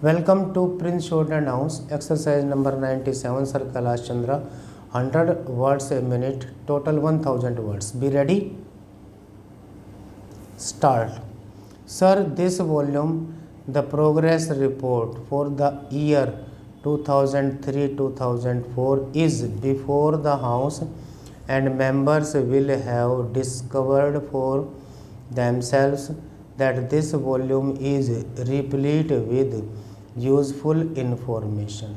Welcome to Prince Shorthand House, exercise number 97, Sir Kailash Chandra, 100 words a minute, total 1000 words. Be ready? Start. Sir, this volume, the progress report for the year 2003-2004 is before the House, and members will have discovered for themselves that this volume is replete with useful information.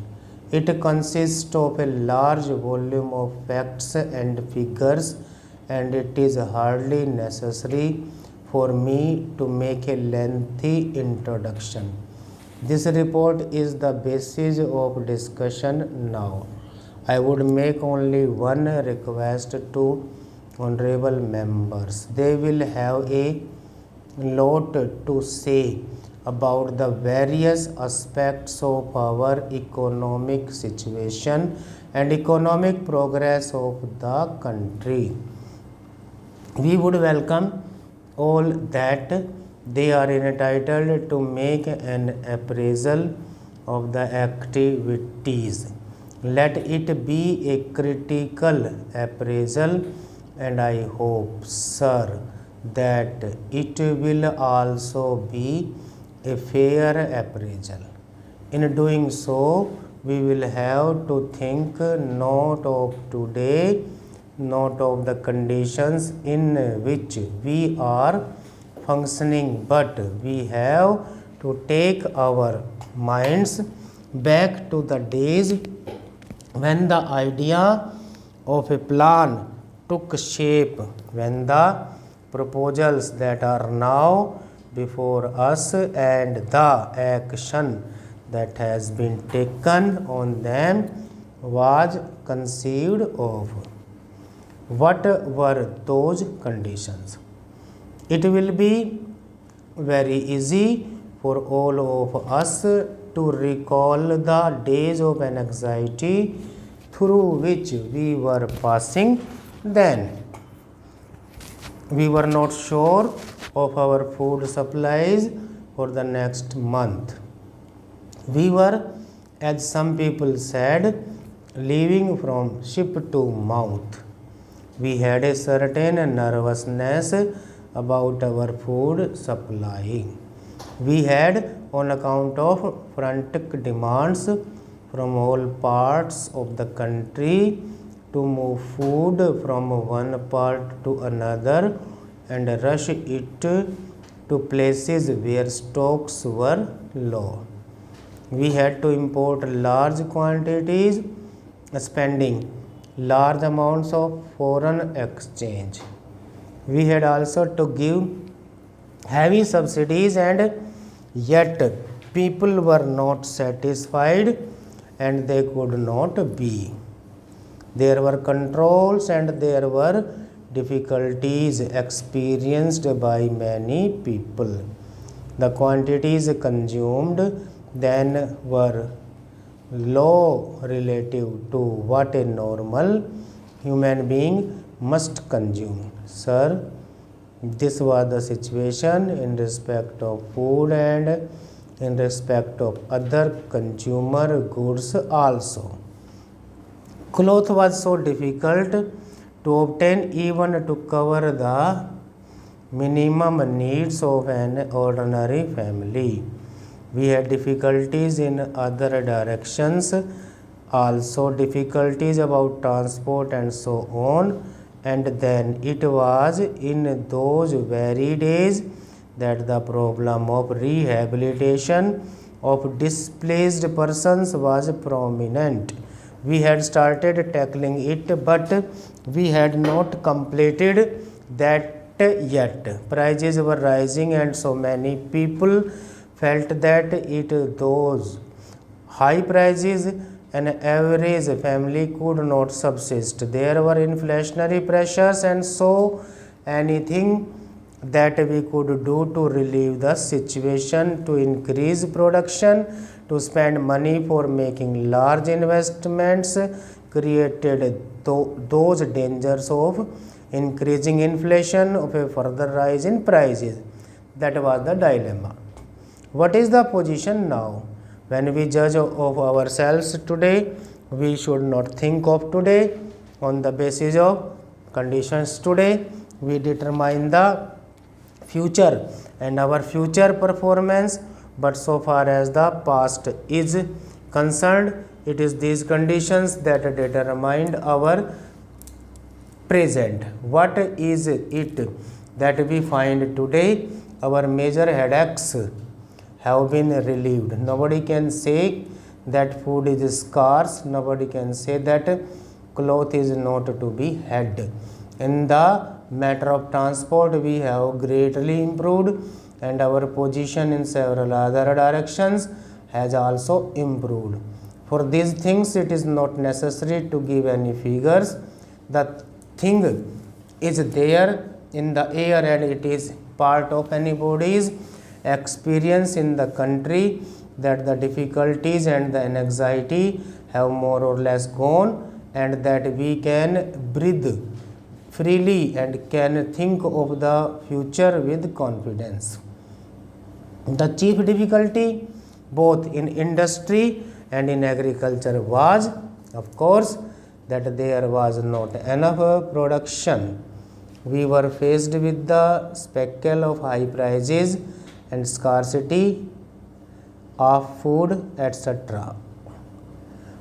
It consists of a large volume of facts and figures, and it is hardly necessary for me to make a lengthy introduction. This report is the basis of discussion now. I would make only one request to honorable members. They will have a lot to say about the various aspects of our economic situation and economic progress of the country. We would welcome all that they are entitled to make an appraisal of the activities. Let it be a critical appraisal, and I hope, sir, that it will also be a fair appraisal. In doing so, we will have to think not of today, not of the conditions in which we are functioning, but we have to take our minds back to the days when the idea of a plan took shape, when the proposals that are now before us and the action that has been taken on them was conceived of. What were those conditions? It will be very easy for all of us to recall the days of anxiety through which we were passing then. We were not sure of our food supplies for the next month. We were, as some people said, living from ship to mouth. We had a certain nervousness about our food supply. We had, on account of frantic demands from all parts of the country, to move food from one part to another and rush it to places where stocks were low. We had to import large quantities, spending large amounts of foreign exchange. We had also to give heavy subsidies, and yet people were not satisfied, and they could not be. There were controls and there were difficulties experienced by many people. The quantities consumed then were low relative to what a normal human being must consume. Sir, this was the situation in respect of food and in respect of other consumer goods also. Cloth was so difficult to obtain even to cover the minimum needs of an ordinary family. We had difficulties in other directions, also difficulties about transport and so on. And then it was in those very days that the problem of rehabilitation of displaced persons was prominent. We had started tackling it, but we had not completed that yet. Prices were rising, and so many people felt that those high prices an average family could not subsist. There were inflationary pressures, and so anything that we could do to relieve the situation, to increase production, to spend money for making large investments, created those dangers of increasing inflation, of a further rise in prices. That was the dilemma. What is the position now? When we judge of ourselves today, we should not think of today on the basis of conditions today. We determine the future and our future performance, but so far as the past is concerned, it is these conditions that determine our present. What is it that we find today? Our major headaches have been relieved. Nobody can say that food is scarce. Nobody can say that cloth is not to be had. In the matter of transport, we have greatly improved, and our position in several other directions has also improved. For these things, it is not necessary to give any figures. The thing is there in the air and it is part of anybody's experience in the country that the difficulties and the anxiety have more or less gone, and that we can breathe freely and can think of the future with confidence. The chief difficulty both in industry and in agriculture was, of course, that there was not enough production. We were faced with the spectacle of high prices and scarcity of food, etc.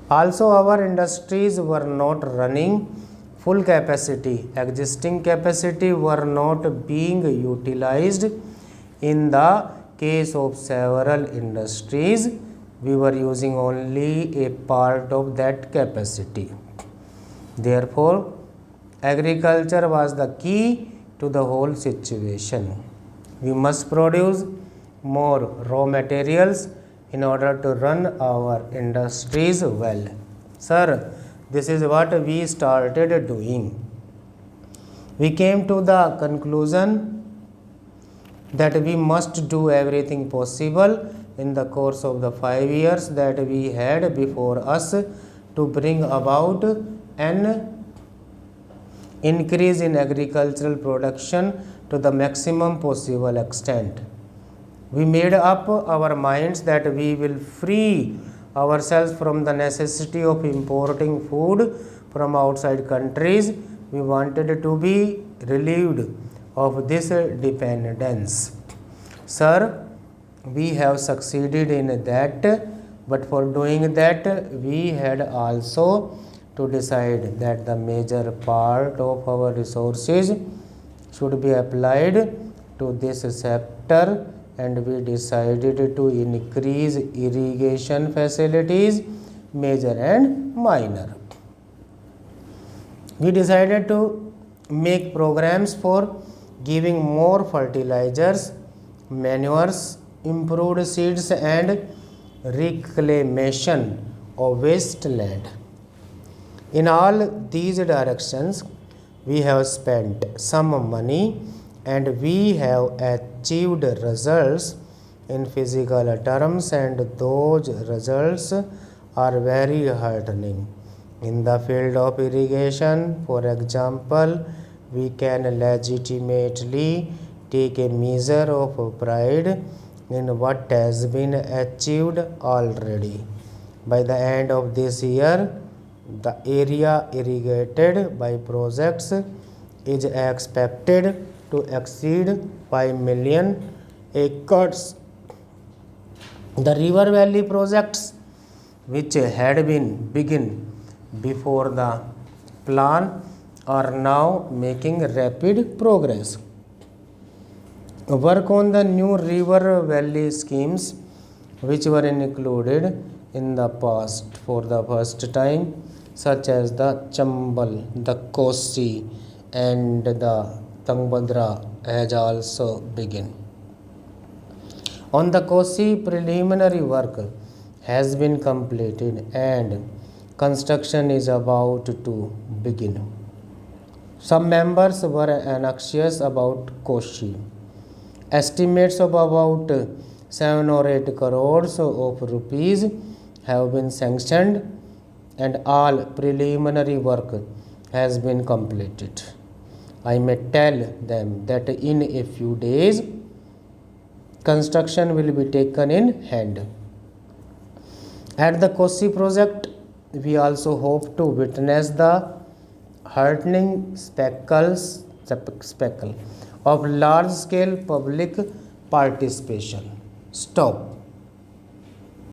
Also, our industries were not running full capacity. Existing capacity were not being utilized. In the case of several industries, we were using only a part of that capacity. Therefore, agriculture was the key to the whole situation. We must produce more raw materials in order to run our industries well. Sir, this is what we started doing. We came to the conclusion that we must do everything possible in the course of the 5 years that we had before us to bring about an increase in agricultural production to the maximum possible extent. We made up our minds that we will free ourselves from the necessity of importing food from outside countries. We wanted to be relieved of this dependence. Sir, we have succeeded in that, but for doing that, we had also to decide that the major part of our resources should be applied to this sector, and we decided to increase irrigation facilities, major and minor. We decided to make programs for giving more fertilizers, manures, improved seeds and reclamation of wasteland. In all these directions, we have spent some money and we have achieved results in physical terms, and those results are very heartening. In the field of irrigation, for example, we can legitimately take a measure of pride in what has been achieved already. By the end of this year, the area irrigated by projects is expected to exceed 5 million acres. The river valley projects, which had been begun before the plan, are now making rapid progress. Work on the new river valley schemes, which were included in the past for the first time, such as the Chambal, the Kosi and the Tungbhadra, has also begun. On the Kosi, preliminary work has been completed and construction is about to begin. Some members were anxious about Kosi. Estimates of about 7 or 8 crores of rupees have been sanctioned and all preliminary work has been completed. I may tell them that in a few days construction will be taken in hand. At the Kosi project, we also hope to witness the heartening spectacle of large-scale public participation. Stop.